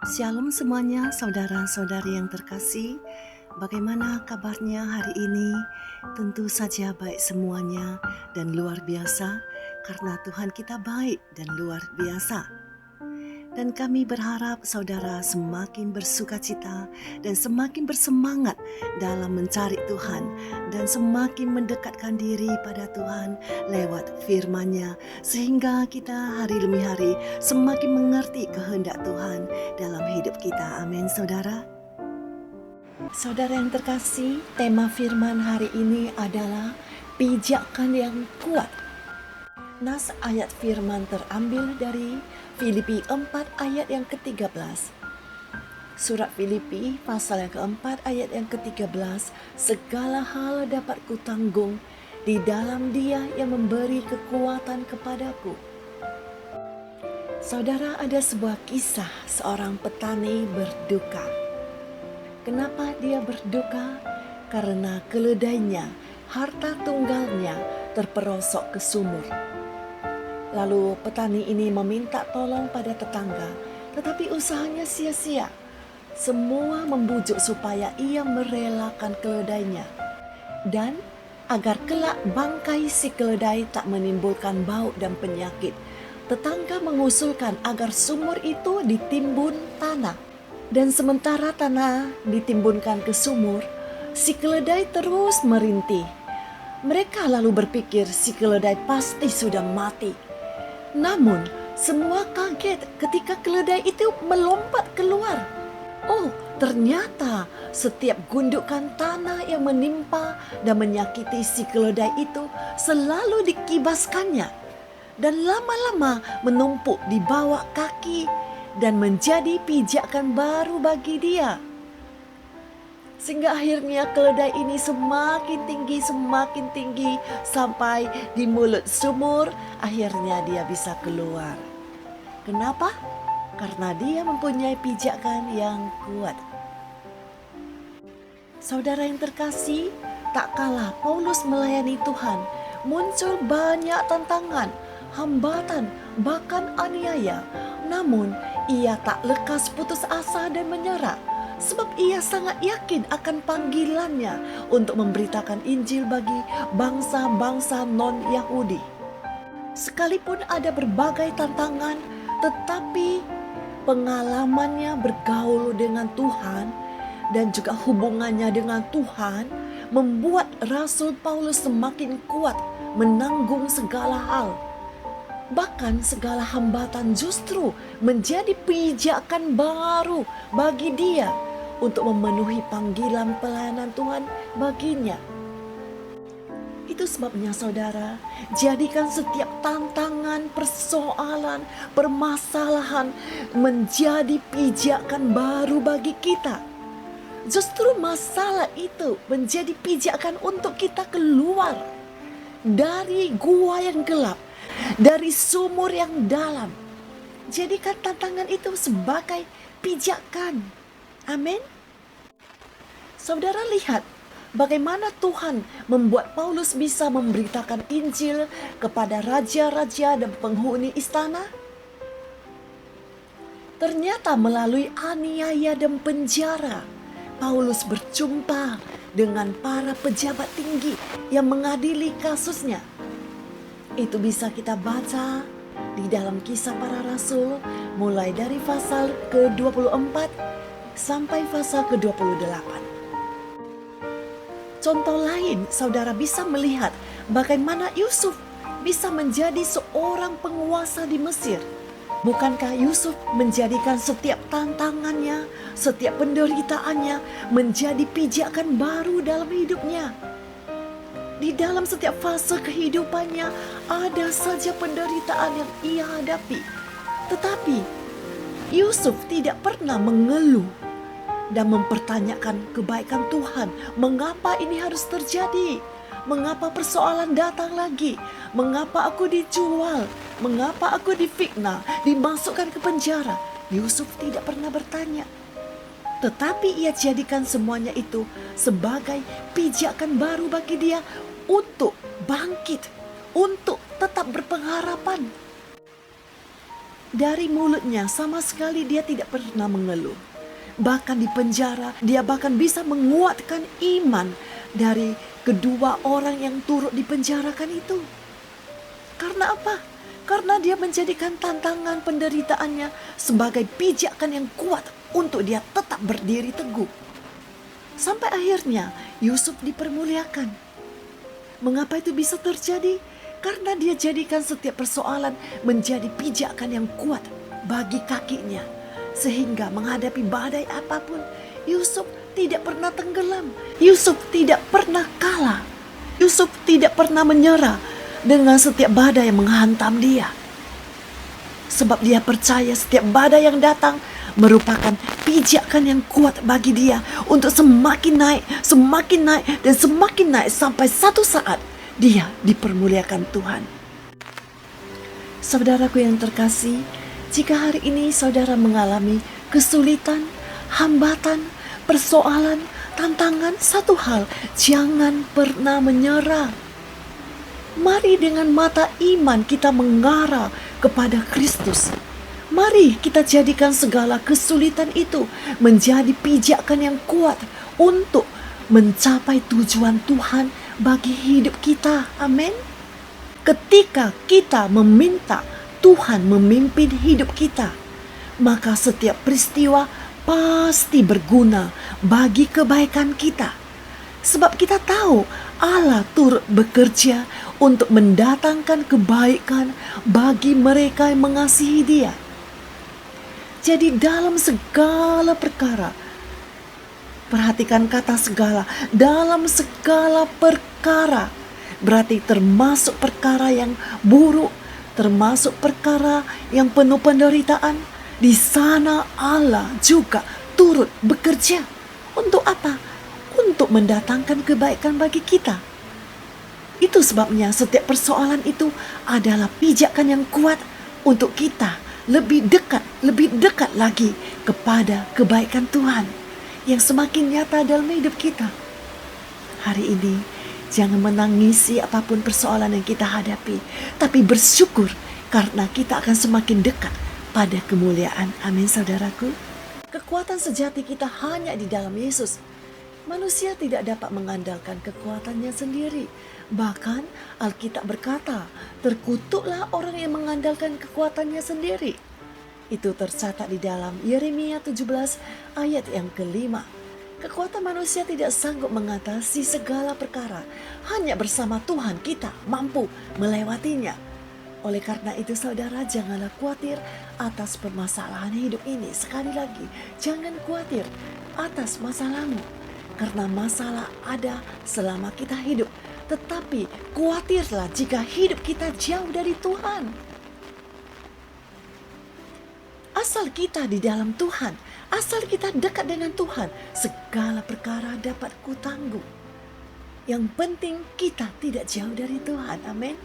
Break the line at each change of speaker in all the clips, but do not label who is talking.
Shalom semuanya, saudara-saudari yang terkasih. Bagaimana kabarnya hari ini? Tentu saja baik semuanya dan luar biasa, karena Tuhan kita baik dan luar biasa. Dan kami berharap saudara semakin bersukacita dan semakin bersemangat dalam mencari Tuhan dan semakin mendekatkan diri pada Tuhan lewat firman-Nya, sehingga kita hari demi hari semakin mengerti kehendak Tuhan dalam hidup kita. Amin, saudara. Saudara yang terkasih, tema firman hari ini adalah pijakan yang kuat. Nas ayat firman terambil dari Filipi 4 ayat yang ke-13. Surat Filipi pasal yang keempat ayat yang ke-13. Segala hal dapat kutanggung di dalam Dia yang memberi kekuatan kepadaku. Saudara, ada sebuah kisah seorang petani berduka. Kenapa dia berduka? Karena keledainya, harta tunggalnya, terperosok ke sumur. Lalu petani ini meminta tolong pada tetangga, tetapi usahanya sia-sia. Semua membujuk supaya ia merelakan keledainya, dan agar kelak bangkai si keledai tak menimbulkan bau dan penyakit. Tetangga mengusulkan agar sumur itu ditimbun tanah. Dan sementara tanah ditimbunkan ke sumur, si keledai terus merintih. Mereka lalu berpikir si keledai pasti sudah mati. Namun, semua kaget ketika keledai itu melompat keluar. Oh, ternyata setiap gundukan tanah yang menimpa dan menyakiti si keledai itu selalu dikibaskannya dan lama-lama menumpuk di bawah kaki dan menjadi pijakan baru bagi dia. Sehingga akhirnya keledai ini semakin tinggi sampai di mulut sumur. Akhirnya dia bisa keluar. Kenapa? Karena dia mempunyai pijakan yang kuat. Saudara yang terkasih, tak kalah Paulus melayani Tuhan, muncul banyak tantangan, hambatan, bahkan aniaya. Namun ia tak lekas putus asa dan menyerah. Sebab ia sangat yakin akan panggilannya untuk memberitakan Injil bagi bangsa-bangsa non-Yahudi. Sekalipun ada berbagai tantangan, tetapi pengalamannya bergaul dengan Tuhan dan juga hubungannya dengan Tuhan membuat Rasul Paulus semakin kuat menanggung segala hal. Bahkan segala hambatan justru menjadi pijakan baru bagi dia untuk memenuhi panggilan pelayanan Tuhan baginya. Itu sebabnya saudara, jadikan setiap tantangan, persoalan, permasalahan menjadi pijakan baru bagi kita. Justru masalah itu menjadi pijakan untuk kita keluar dari gua yang gelap, dari sumur yang dalam. Jadikan tantangan itu sebagai pijakan. Amin. Saudara lihat bagaimana Tuhan membuat Paulus bisa memberitakan Injil kepada raja-raja dan penghuni istana. Ternyata melalui aniaya dan penjara, Paulus berjumpa dengan para pejabat tinggi yang mengadili kasusnya. Itu bisa kita baca di dalam Kisah Para Rasul mulai dari pasal ke-24 sampai pasal ke-28. Contoh lain, saudara bisa melihat bagaimana Yusuf bisa menjadi seorang penguasa di Mesir. Bukankah Yusuf menjadikan setiap tantangannya, setiap penderitaannya menjadi pijakan baru dalam hidupnya? Di dalam setiap fase kehidupannya ada saja penderitaan yang ia hadapi. Tetapi Yusuf tidak pernah mengeluh dan mempertanyakan kebaikan Tuhan. Mengapa ini harus terjadi? Mengapa persoalan datang lagi? Mengapa aku dijual? Mengapa aku difitnah, dimasukkan ke penjara? Yusuf tidak pernah bertanya. Tetapi ia jadikan semuanya itu sebagai pijakan baru bagi dia untuk bangkit, untuk tetap berpengharapan. Dari mulutnya sama sekali dia tidak pernah mengeluh. Bahkan di penjara dia bahkan bisa menguatkan iman dari kedua orang yang turut dipenjarakan itu. Karena apa? Karena dia menjadikan tantangan penderitaannya sebagai pijakan yang kuat untuk dia tetap berdiri teguh. Sampai akhirnya Yusuf dipermuliakan. Mengapa itu bisa terjadi? Karena dia jadikan setiap persoalan menjadi pijakan yang kuat bagi kakinya. Sehingga menghadapi badai apapun, Yusuf tidak pernah tenggelam. Yusuf tidak pernah kalah. Yusuf tidak pernah menyerah dengan setiap badai yang menghantam dia. Sebab dia percaya setiap badai yang datang merupakan pijakan yang kuat bagi dia untuk semakin naik, dan semakin naik sampai satu saat dia dipermuliakan Tuhan. Saudaraku yang terkasih, jika hari ini saudara mengalami kesulitan, hambatan, persoalan, tantangan, satu hal, jangan pernah menyerah. Mari dengan mata iman kita mengarah kepada Kristus. Mari kita jadikan segala kesulitan itu menjadi pijakan yang kuat untuk mencapai tujuan Tuhan bagi hidup kita. Amin. Ketika kita meminta Tuhan memimpin hidup kita, maka setiap peristiwa pasti berguna bagi kebaikan kita. Sebab kita tahu Allah turut bekerja untuk mendatangkan kebaikan bagi mereka yang mengasihi Dia. Jadi dalam segala perkara, perhatikan kata segala, dalam segala perkara, berarti termasuk perkara yang buruk, termasuk perkara yang penuh penderitaan. Di sana Allah juga turut bekerja. Untuk apa? Untuk mendatangkan kebaikan bagi kita. Itu sebabnya setiap persoalan itu adalah pijakan yang kuat untuk kita lebih dekat lagi kepada kebaikan Tuhan yang semakin nyata dalam hidup kita. Hari ini jangan menangisi apapun persoalan yang kita hadapi, tapi bersyukur karena kita akan semakin dekat pada kemuliaan. Amin, saudaraku. Kekuatan sejati kita hanya di dalam Yesus. Manusia tidak dapat mengandalkan kekuatannya sendiri. Bahkan Alkitab berkata, terkutuklah orang yang mengandalkan kekuatannya sendiri. Itu tercatat di dalam Yeremia 17 ayat yang ke-5. Kekuatan manusia tidak sanggup mengatasi segala perkara. Hanya bersama Tuhan kita mampu melewatinya. Oleh karena itu saudara, janganlah khawatir atas permasalahan hidup ini. Sekali lagi, jangan khawatir atas masalahmu. Karena masalah ada selama kita hidup. Tetapi khawatirlah jika hidup kita jauh dari Tuhan. Asal kita di dalam Tuhan, asal kita dekat dengan Tuhan, segala perkara dapat kutanggung. Yang penting kita tidak jauh dari Tuhan. Amin.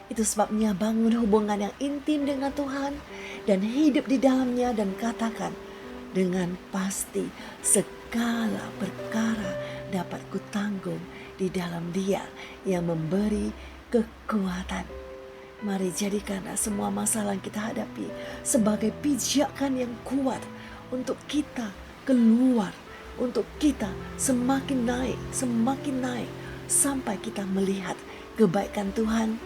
Itu sebabnya bangun hubungan yang intim dengan Tuhan dan hidup di dalamnya, dan katakan dengan pasti, segala perkara dapat kutanggung di dalam Dia yang memberi kekuatan. Mari jadikanlah semua masalah yang kita hadapi sebagai pijakan yang kuat untuk kita keluar, untuk kita semakin naik sampai kita melihat kebaikan Tuhan.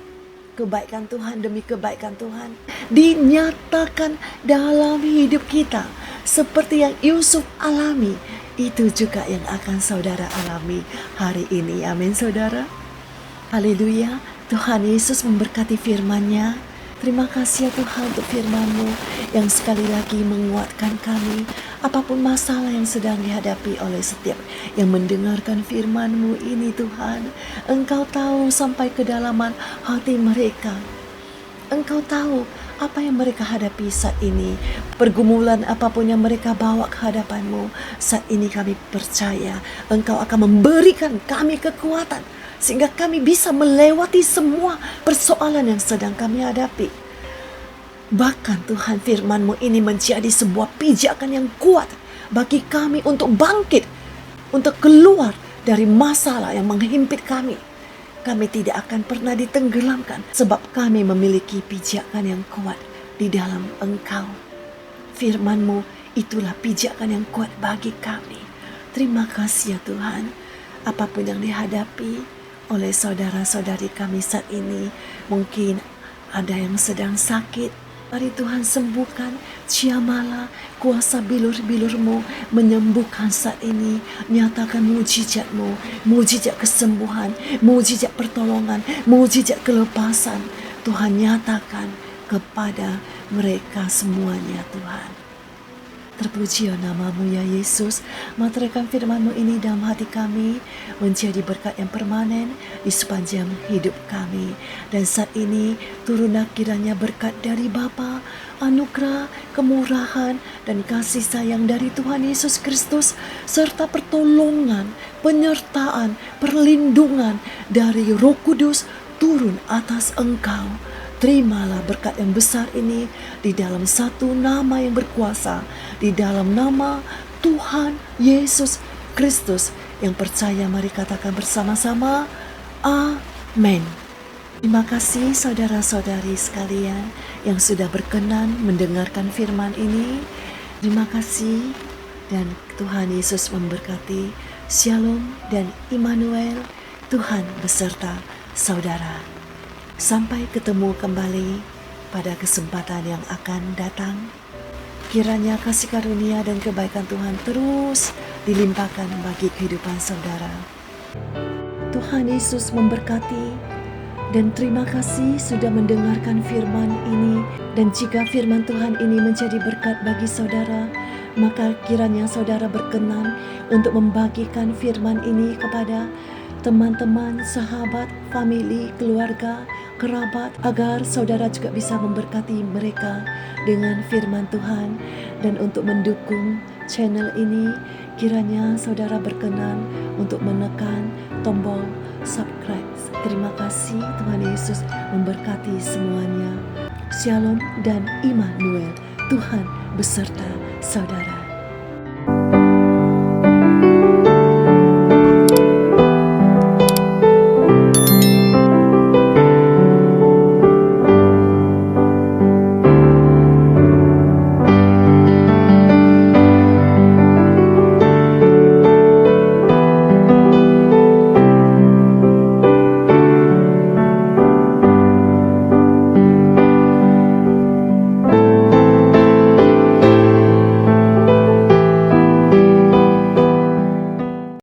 Kebaikan Tuhan demi kebaikan Tuhan dinyatakan dalam hidup kita. Seperti yang Yusuf alami, itu juga yang akan saudara alami hari ini. Amin, saudara. Haleluya. Tuhan Yesus memberkati firman-Nya. Terima kasih ya Tuhan untuk firman-Mu yang sekali lagi menguatkan kami. Apapun masalah yang sedang dihadapi oleh setiap yang mendengarkan firman-Mu ini Tuhan, Engkau tahu sampai kedalaman hati mereka. Engkau tahu apa yang mereka hadapi saat ini. Pergumulan apapun yang mereka bawa ke hadapan-Mu, saat ini kami percaya Engkau akan memberikan kami kekuatan sehingga kami bisa melewati semua persoalan yang sedang kami hadapi. Bahkan Tuhan, firman-Mu ini menjadi sebuah pijakan yang kuat bagi kami untuk bangkit, untuk keluar dari masalah yang menghimpit kami. Kami tidak akan pernah ditenggelamkan sebab kami memiliki pijakan yang kuat di dalam Engkau. Firman-Mu itulah pijakan yang kuat bagi kami. Terima kasih ya Tuhan. Apapun yang dihadapi oleh saudara-saudari kami saat ini, mungkin ada yang sedang sakit. Mari Tuhan sembuhkan, ciamalah kuasa bilur-bilur-Mu menyembuhkan saat ini. Nyatakan mujizat-Mu, mujizat kesembuhan, mujizat pertolongan, mujizat kelepasan. Tuhan nyatakan kepada mereka semuanya Tuhan. Terpujilah nama-Mu ya Yesus. Materai firman-Mu ini dalam hati kami menjadi berkat yang permanen di sepanjang hidup kami. Dan saat ini turunlah kiranya berkat dari Bapa, anugerah, kemurahan, dan kasih sayang dari Tuhan Yesus Kristus, serta pertolongan, penyertaan, perlindungan dari Roh Kudus turun atas Engkau. Terimalah berkat yang besar ini di dalam satu nama yang berkuasa, di dalam nama Tuhan Yesus Kristus yang percaya. Mari katakan bersama-sama, amin. Terima kasih saudara-saudari sekalian yang sudah berkenan mendengarkan firman ini. Terima kasih dan Tuhan Yesus memberkati. Shalom dan Immanuel, Tuhan beserta saudara. Sampai ketemu kembali pada kesempatan yang akan datang. Kiranya kasih karunia dan kebaikan Tuhan terus dilimpahkan bagi kehidupan saudara. Tuhan Yesus memberkati dan terima kasih sudah mendengarkan firman ini. Dan jika firman Tuhan ini menjadi berkat bagi saudara, maka kiranya saudara berkenan untuk membagikan firman ini kepada teman-teman, sahabat, famili, keluarga, kerabat, agar saudara juga bisa memberkati mereka dengan firman Tuhan. Dan untuk mendukung channel ini, kiranya saudara berkenan untuk menekan tombol subscribe. Terima kasih. Tuhan Yesus memberkati semuanya. Shalom dan Immanuel, Tuhan beserta saudara.